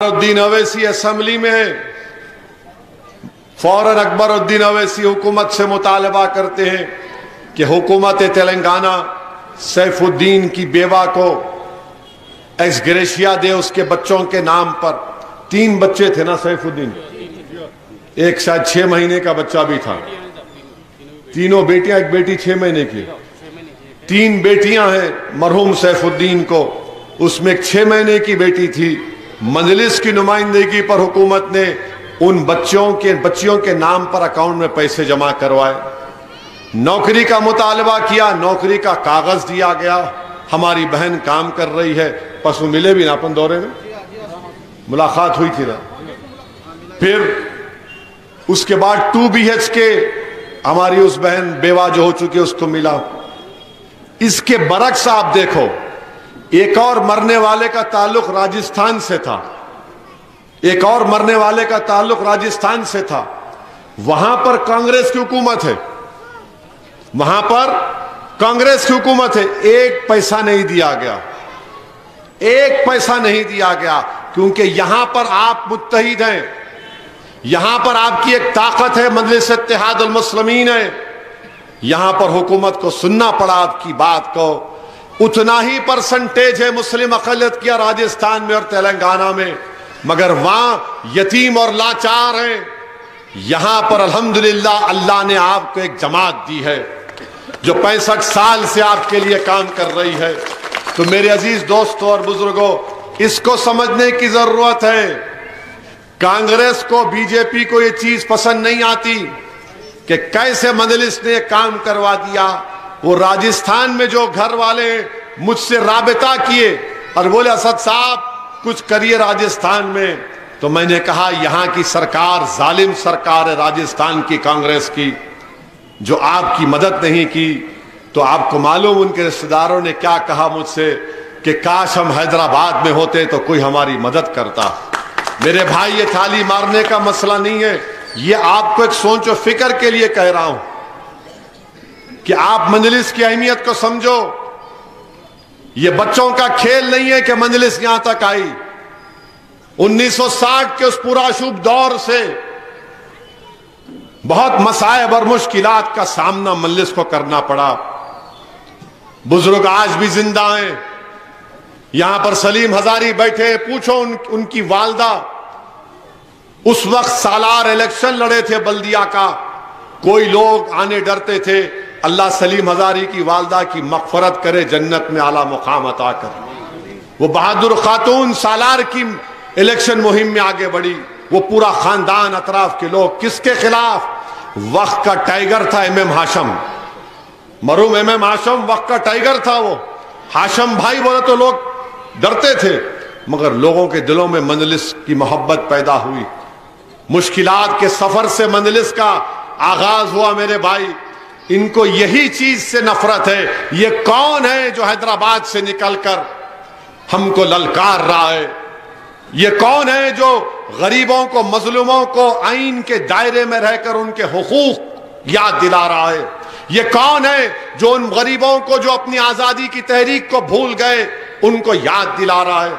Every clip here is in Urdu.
الدین اویسی اسمبلی میں فوراً اکبر الدین اویسی حکومت سے مطالبہ کرتے ہیں کہ حکومت تلنگانہ سیف الدین کی بیوہ کو ایکس گریشیا دے اس کے بچوں کے نام پر۔ 3 بچے تھے نا سیف الدین، ایک شاید 6 مہینے کا بچہ بھی تھا، تینوں بیٹیاں، ایک بیٹی 6 مہینے کی، 3 بیٹیاں ہیں مرحوم سیف الدین کو، اس میں ایک 6 مہینے کی بیٹی تھی۔ مجلس کی نمائندگی پر حکومت نے ان بچیوں کے نام پر اکاؤنٹ میں پیسے جمع کروائے، نوکری کا مطالبہ کیا، نوکری کا کاغذ دیا گیا، ہماری بہن کام کر رہی ہے، پس وہ ملے بھی نا اپن دورے میں، ملاقات ہوئی تھی نا۔ پھر اس کے بعد 2 BHK ہماری اس بہن بیوہ جو ہو چکی اس کو ملا۔ اس کے برعکس آپ دیکھو، ایک اور مرنے والے کا تعلق راجستھان سے تھا، ایک اور مرنے والے کا تعلق راجستھان سے تھا، وہاں پر کانگریس کی حکومت ہے، وہاں پر کانگریس کی حکومت ہے، 1 پیسہ نہیں دیا گیا، 1 پیسہ نہیں دیا گیا، کیونکہ یہاں پر آپ متحد ہیں، یہاں پر آپ کی ایک طاقت ہے، مجلس اتحاد المسلمین ہے، یہاں پر حکومت کو سننا پڑا آپ کی بات کو۔ اتنا ہی پرسنٹیج ہے مسلم اقلیت کیا راجستھان میں اور تلنگانہ میں، مگر وہاں یتیم اور لاچار ہیں، یہاں پر الحمدللہ اللہ نے آپ کو ایک جماعت دی ہے جو 65 سال سے آپ کے لیے کام کر رہی ہے۔ تو میرے عزیز دوستوں اور بزرگوں، اس کو سمجھنے کی ضرورت ہے، کانگریس کو، BJP کو یہ چیز پسند نہیں آتی کہ کیسے مجلس نے کام کروا دیا۔ وہ راجستھان میں جو گھر والے مجھ سے رابطہ کیے اور بولے اسد صاحب کچھ کریے راجستھان میں، تو میں نے کہا یہاں کی سرکار ظالم سرکار ہے راجستھان کی کانگریس کی، جو آپ کی مدد نہیں کی۔ تو آپ کو معلوم ان کے رشتہ داروں نے کیا کہا مجھ سے کہ کاش ہم حیدرآباد میں ہوتے تو کوئی ہماری مدد کرتا۔ میرے بھائی، یہ تھالی مارنے کا مسئلہ نہیں ہے، یہ آپ کو ایک سوچ و فکر کے لیے کہہ رہا ہوں کہ آپ مجلس کی اہمیت کو سمجھو۔ یہ بچوں کا کھیل نہیں ہے کہ مجلس یہاں تک آئی۔ 1960 کے اس پرآشوب دور سے بہت مصائب اور مشکلات کا سامنا مجلس کو کرنا پڑا۔ بزرگ آج بھی زندہ ہیں، یہاں پر سلیم ہزاری بیٹھے، پوچھو ان کی والدہ، اس وقت سالار الیکشن لڑے تھے بلدیہ کا، کوئی لوگ آنے ڈرتے تھے۔ اللہ سلیم ہزاری کی والدہ کی مغفرت کرے، جنت میں اعلیٰ مقام عطا کرے۔ وہ بہادر خاتون سالار کی الیکشن مہم میں آگے بڑھی، وہ پورا خاندان، اطراف کے لوگ، کس کے خلاف؟ وقت کا ٹائیگر تھا MM ہاشم، مرحوم MM ہاشم وقت کا ٹائیگر تھا۔ وہ ہاشم بھائی بولے تو لوگ ڈرتے تھے، مگر لوگوں کے دلوں میں مجلس کی محبت پیدا ہوئی۔ مشکلات کے سفر سے مجلس کا آغاز ہوا۔ میرے بھائی، ان کو یہی چیز سے نفرت ہے، یہ کون ہے جو حیدرآباد سے نکل کر ہم کو للکار رہا ہے؟ یہ کون ہے جو غریبوں کو، مظلوموں کو آئین کے دائرے میں رہ کر ان کے حقوق یاد دلا رہا ہے؟ یہ کون ہے جو ان غریبوں کو جو اپنی آزادی کی تحریک کو بھول گئے ان کو یاد دلا رہا ہے؟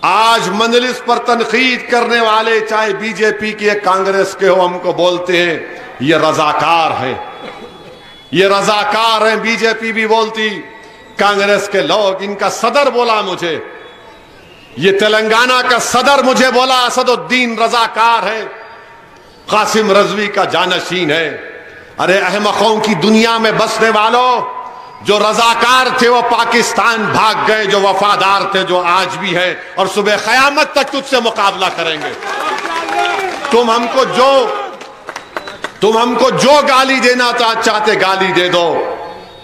آج مجلس پر تنقید کرنے والے، چاہے BJP کے کانگریس کے ہو، ہم کو بولتے ہیں یہ رضاکار ہے، یہ رضاکار ہیں۔ BJP بھی بولتی، کانگریس کے لوگ، ان کا صدر بولا مجھے، یہ تلنگانہ کا صدر مجھے بولا اسد الدین رضاکار ہے، قاسم رضوی کا جانشین ہے۔ ارے احمقوں کی دنیا میں بسنے والوں، جو رضاکار تھے وہ پاکستان بھاگ گئے، جو وفادار تھے جو آج بھی ہے اور صبح قیامت تک تجھ سے مقابلہ کریں گے۔ تم ہم کو جو گالی دینا چاہتے گالی دے دو،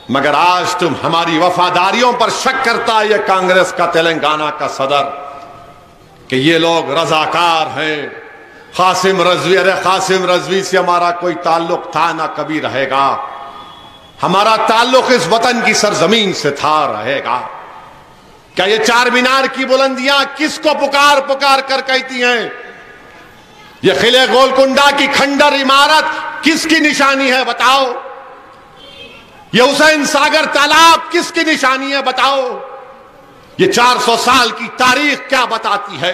مگر آج تم ہماری وفاداریوں پر شک کرتا ہے یہ کانگریس کا تلنگانہ کا صدر کہ یہ لوگ رضاکار ہیں۔ قاسم رضوی، ارے قاسم رضوی سے ہمارا کوئی تعلق تھا نہ کبھی رہے گا، ہمارا تعلق اس وطن کی سرزمین سے تھا، رہے گا۔ کیا یہ 4 مینار کی بلندیاں کس کو پکار پکار کر کہتی ہیں؟ یہ قلعہ گولکنڈہ کی کھنڈر عمارت کس کی نشانی ہے بتاؤ؟ یہ حسین ساگر تالاب کس کی نشانی ہے بتاؤ؟ یہ 400 سال کی تاریخ کیا بتاتی ہے؟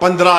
15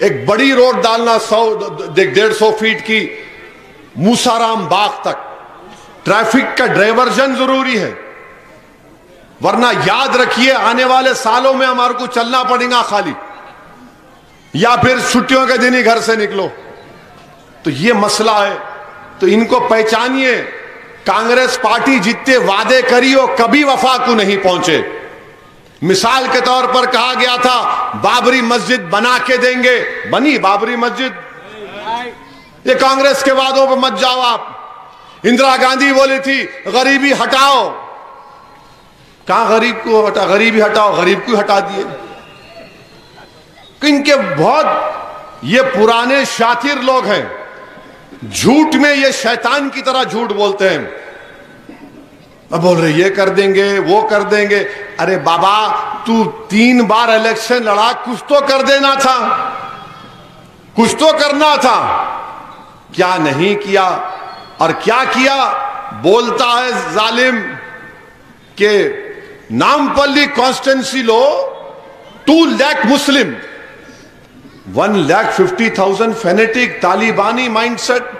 ایک بڑی روڈ ڈالنا 150 فیٹ کی موسارام باغ تک، ٹریفک کا ڈائیورژن ضروری ہے، ورنہ یاد رکھیے آنے والے سالوں میں ہمارے کو چلنا پڑے گا خالی، یا پھر چھٹیوں کے دن ہی گھر سے نکلو۔ تو یہ مسئلہ ہے، تو ان کو پہچانیے۔ کانگریس پارٹی جتنے وعدے کری ہو کبھی وفا کو نہیں پہنچے۔ مثال کے طور پر کہا گیا تھا بابری مسجد بنا کے دیں گے، بنی بابری مسجد؟ یہ کانگریس کے وعدوں پہ مت جاؤ آپ۔ اندرا گاندھی بولی تھی غریبی ہٹاؤ، کہاں غریب کو ہٹا، غریبی ہٹاؤ، غریب کو ہٹا دیے۔ ان کے بہت یہ پرانے شاطر لوگ ہیں، جھوٹ میں یہ شیطان کی طرح جھوٹ بولتے ہیں۔ اب بول رہے یہ کر دیں گے وہ کر دیں گے۔ ارے بابا تو 3 بار الیکشن لڑا، کچھ تو کر دینا تھا، کچھ تو کرنا تھا، کیا نہیں کیا؟ اور کیا کیا؟ بولتا ہے ظالم کہ نامپلی کانسٹینسی لو 2 لاکھ مسلم، 1,50,000 فینیٹک طالبانی مائنڈ سیٹ۔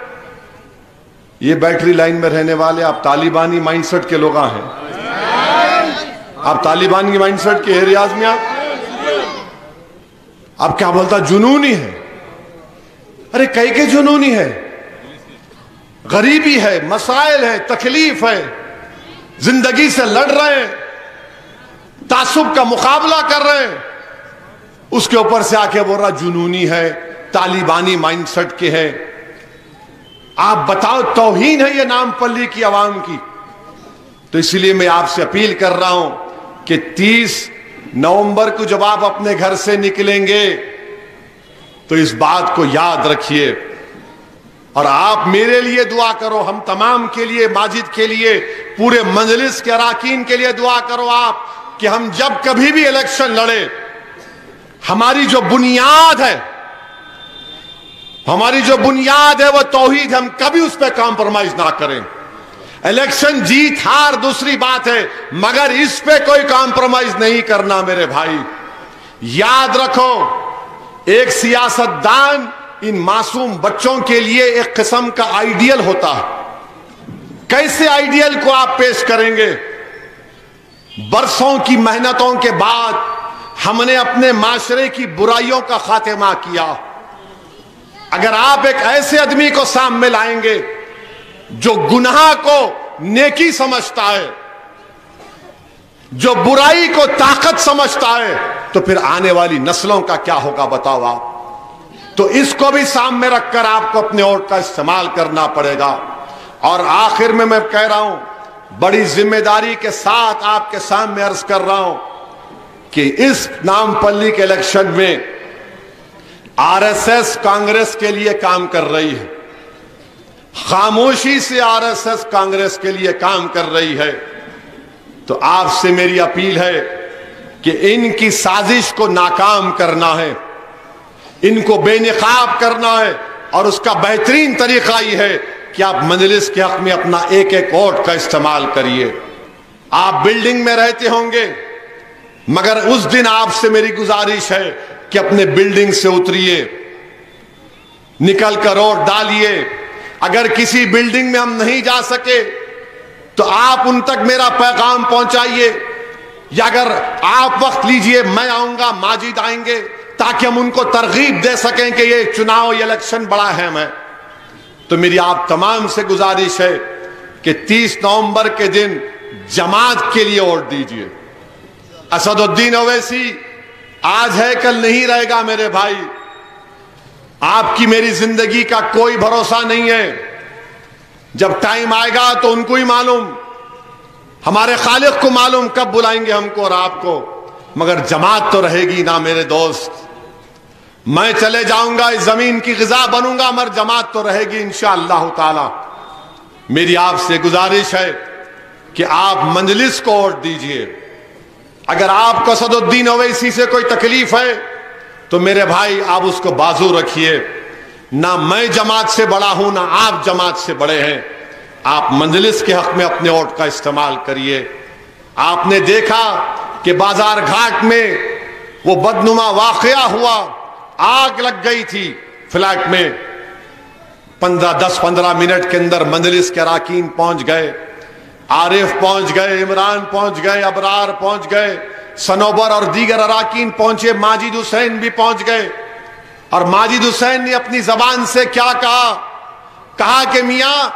یہ بیٹری لائن میں رہنے والے آپ طالبانی مائنڈ سیٹ کے لوگ ہیں، آپ طالبانی مائنڈ سیٹ کے ایریاز میں آپ کیا بولتا جنونی ہے؟ ارے کئی کے جنونی ہے؟ غریبی ہے، مسائل ہے، تکلیف ہے، زندگی سے لڑ رہے ہیں، تعصب کا مقابلہ کر رہے ہیں، اس کے اوپر سے آ کے بول رہا جنونی ہے، طالبانی مائنڈ سیٹ کے ہے۔ آپ بتاؤ توہین ہے یہ نام پلی کی عوام کی۔ تو اس لیے میں آپ سے اپیل کر رہا ہوں کہ 30 نومبر کو جب آپ اپنے گھر سے نکلیں گے تو اس بات کو یاد رکھیے، اور آپ میرے لیے دعا کرو، ہم تمام کے لیے، ماجد کے لیے، پورے مجلس کے اراکین کے لیے دعا کرو آپ کہ ہم جب کبھی بھی الیکشن لڑے، ہماری جو بنیاد ہے، ہماری جو بنیاد ہے وہ توحید، ہم کبھی اس پہ کمپرومائز نہ کریں۔ الیکشن جیت ہار دوسری بات ہے، مگر اس پہ کوئی کمپرومائز نہیں کرنا میرے بھائی۔ یاد رکھو ایک سیاست دان ان معصوم بچوں کے لیے ایک قسم کا آئیڈیل ہوتا ہے۔ کیسے آئیڈیل کو آپ پیش کریں گے؟ برسوں کی محنتوں کے بعد ہم نے اپنے معاشرے کی برائیوں کا خاتمہ کیا۔ اگر آپ ایک ایسے آدمی کو سامنے لائیں گے جو گناہ کو نیکی سمجھتا ہے، جو برائی کو طاقت سمجھتا ہے، تو پھر آنے والی نسلوں کا کیا ہوگا بتاؤ آپ؟ تو اس کو بھی سامنے رکھ کر آپ کو اپنے ووٹ کا استعمال کرنا پڑے گا۔ اور آخر میں کہہ رہا ہوں، بڑی ذمہ داری کے ساتھ آپ کے سامنے عرض کر رہا ہوں کہ اس نام پلی کے الیکشن میں آر ایس ایس کانگریس کے لیے کام کر رہی ہے، خاموشی سے آر ایس ایس کانگریس کے لیے کام کر رہی ہے۔ تو آپ سے میری اپیل ہے کہ ان کی سازش کو ناکام کرنا ہے، ان کو بے نقاب کرنا ہے، اور اس کا بہترین طریقہ یہ ہے کہ آپ مجلس کے حق میں اپنا ایک ایک ووٹ کا استعمال کریے۔ آپ بلڈنگ میں رہتے ہوں گے، مگر اس دن آپ سے میری گزارش ہے کہ اپنے بلڈنگ سے اتریے، نکل کر ووٹ ڈالیے۔ اگر کسی بلڈنگ میں ہم نہیں جا سکے تو آپ ان تک میرا پیغام پہنچائیے، یا اگر آپ وقت لیجئے میں آؤں گا، ماجد آئیں گے، تاکہ ہم ان کو ترغیب دے سکیں کہ یہ چناؤ، یہ الیکشن بڑا اہم ہے۔ تو میری آپ تمام سے گزارش ہے کہ 30 نومبر کے دن جماعت کے لیے ووٹ دیجئے۔ اسد الدین اویسی آج ہے کل نہیں رہے گا میرے بھائی، آپ کی میری زندگی کا کوئی بھروسہ نہیں ہے، جب ٹائم آئے گا تو ان کو ہی معلوم، ہمارے خالق کو معلوم کب بلائیں گے ہم کو اور آپ کو، مگر جماعت تو رہے گی نا میرے دوست۔ میں چلے جاؤں گا، اس زمین کی غذا بنوں گا، مگر جماعت تو رہے گی انشاءاللہ تعالی۔ میری آپ سے گزارش ہے کہ آپ مجلس کو ووٹ دیجئے۔ اگر آپ کو اسد الدین اویسی سے کوئی تکلیف ہے تو میرے بھائی آپ اس کو بازو رکھیے، نہ میں جماعت سے بڑا ہوں، نہ آپ جماعت سے بڑے ہیں۔ آپ مجلس کے حق میں اپنے ووٹ کا استعمال کریے۔ آپ نے دیکھا کہ بازار گھاٹ میں وہ بدنما واقعہ ہوا، آگ لگ گئی تھی فلیٹ میں. 10-15 منٹ کے اندر مجلس کے اراکین پہنچ گئے, عارف پہنچ گئے, عمران پہنچ گئے, ابرار پہنچ گئے, سنوبر اور دیگر اراکین پہنچے, ماجد حسین بھی پہنچ گئے. اور ماجد حسین نے اپنی زبان سے کیا کہا کہ میاں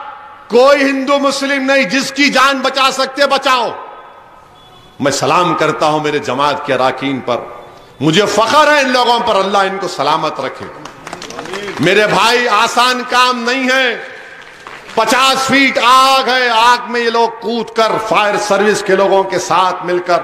کوئی ہندو مسلم نہیں, جس کی جان بچا سکتے بچاؤ. میں سلام کرتا ہوں میرے جماعت کے اراکین پر, مجھے فخر ہے ان لوگوں پر, اللہ ان کو سلامت رکھے. میرے بھائی آسان کام نہیں ہے, 50 فیٹ آگ ہے, آگ میں یہ لوگ کود کر فائر سروس کے لوگوں کے ساتھ مل کر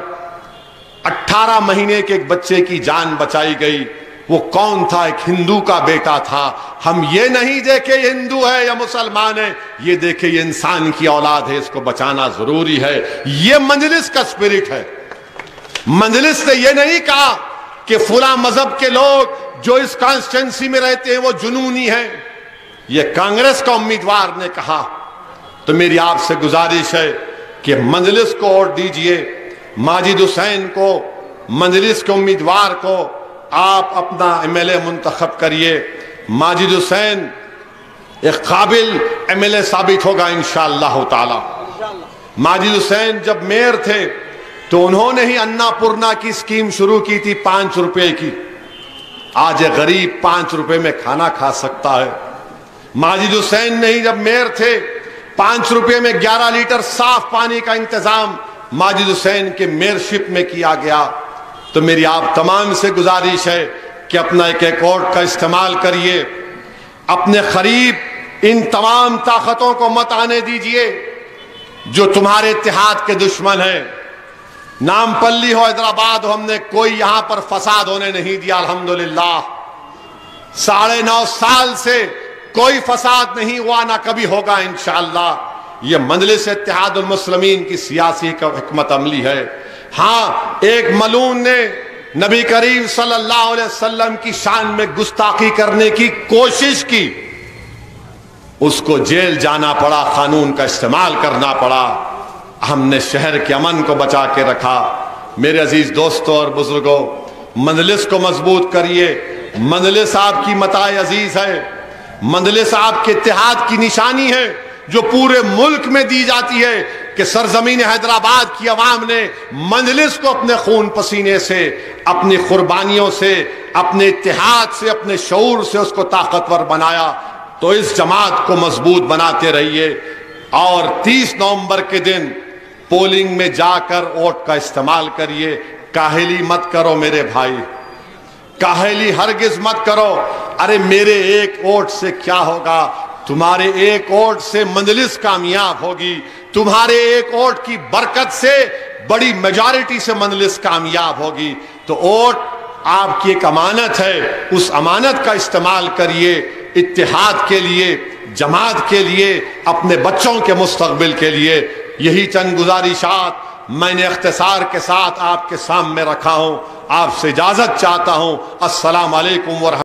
18 مہینے کے ایک بچے کی جان بچائی گئی. وہ کون تھا؟ ایک ہندو کا بیٹا تھا. ہم یہ نہیں دیکھے یہ ہندو ہے یا مسلمان ہے, یہ دیکھے یہ انسان کی اولاد ہے, اس کو بچانا ضروری ہے. یہ مجلس کا اسپرٹ ہے. مجلس نے یہ نہیں کہا کہ فلاں مذہب کے لوگ جو اس کانسٹیٹنسی میں رہتے ہیں وہ جنونی ہیں. یہ کانگریس کا امیدوار نے کہا. تو میری آپ سے گزارش ہے کہ مجلس کو ووٹ دیجئے, ماجد حسین کو, مجلس کے امیدوار کو آپ اپنا ایم ایل اے منتخب کریے. ماجد حسین ایک قابل ایم ایل اے ثابت ہوگا انشاءاللہ تعالی. ماجد حسین جب میئر تھے تو انہوں نے ہی انا پورنا کی اسکیم شروع کی تھی 5 روپے کی. آج ایک غریب 5 روپے میں کھانا کھا سکتا ہے. ماجد حسین نے ہی جب میئر تھے 5 روپے میں 11 لیٹر صاف پانی کا انتظام ماجد حسین کے میئرشپ میں کیا گیا. تو میری آپ تمام سے گزارش ہے کہ اپنا ایک ووٹ کا استعمال کریے. اپنے قریب ان تمام طاقتوں کو مت آنے دیجئے جو تمہارے اتحاد کے دشمن ہیں. نامپلی ہو, حیدرآباد ہو, ہم نے کوئی یہاں پر فساد ہونے نہیں دیا الحمدللہ. 9.5 سال سے کوئی فساد نہیں ہوا, نہ کبھی ہوگا انشاءاللہ. یہ مجلس اتحاد المسلمین کی سیاسی کا حکمت عملی ہے. ہاں, ایک ملعون نے نبی کریم صلی اللہ علیہ وسلم کی شان میں گستاخی کرنے کی کوشش کی, اس کو جیل جانا پڑا, قانون کا استعمال کرنا پڑا. ہم نے شہر کے امن کو بچا کے رکھا. میرے عزیز دوستوں اور بزرگوں, مجلس کو مضبوط کریے. مجلس آپ کی متاع عزیز ہے, مجلس آپ کے اتحاد کی نشانی ہے جو پورے ملک میں دی جاتی ہے کہ سرزمین حیدرآباد کی عوام نے مجلس کو اپنے خون پسینے سے, اپنی قربانیوں سے, اپنے اتحاد سے, اپنے شعور سے اس کو طاقتور بنایا. تو اس جماعت کو مضبوط بناتے رہیے. اور 30 نومبر کے دن پولنگ میں جا کر ووٹ کا استعمال کریے. کاہلی مت کرو میرے بھائی, کاہلی ہرگز مت کرو. ارے میرے ایک ووٹ سے کیا ہوگا؟ تمہارے ایک ووٹ سے مجلس کامیاب ہوگی. تمہارے ایک ووٹ کی برکت سے بڑی میجارٹی سے مجلس کامیاب ہوگی. تو ووٹ آپ کی ایک امانت ہے, اس امانت کا استعمال کریے اتحاد کے لیے, جماعت کے لیے, اپنے بچوں کے مستقبل کے لیے. یہی چند گزارشات میں نے اختصار کے ساتھ آپ کے سامنے رکھا ہوں. آپ سے اجازت چاہتا ہوں. السلام علیکم ورحمۃ اللہ.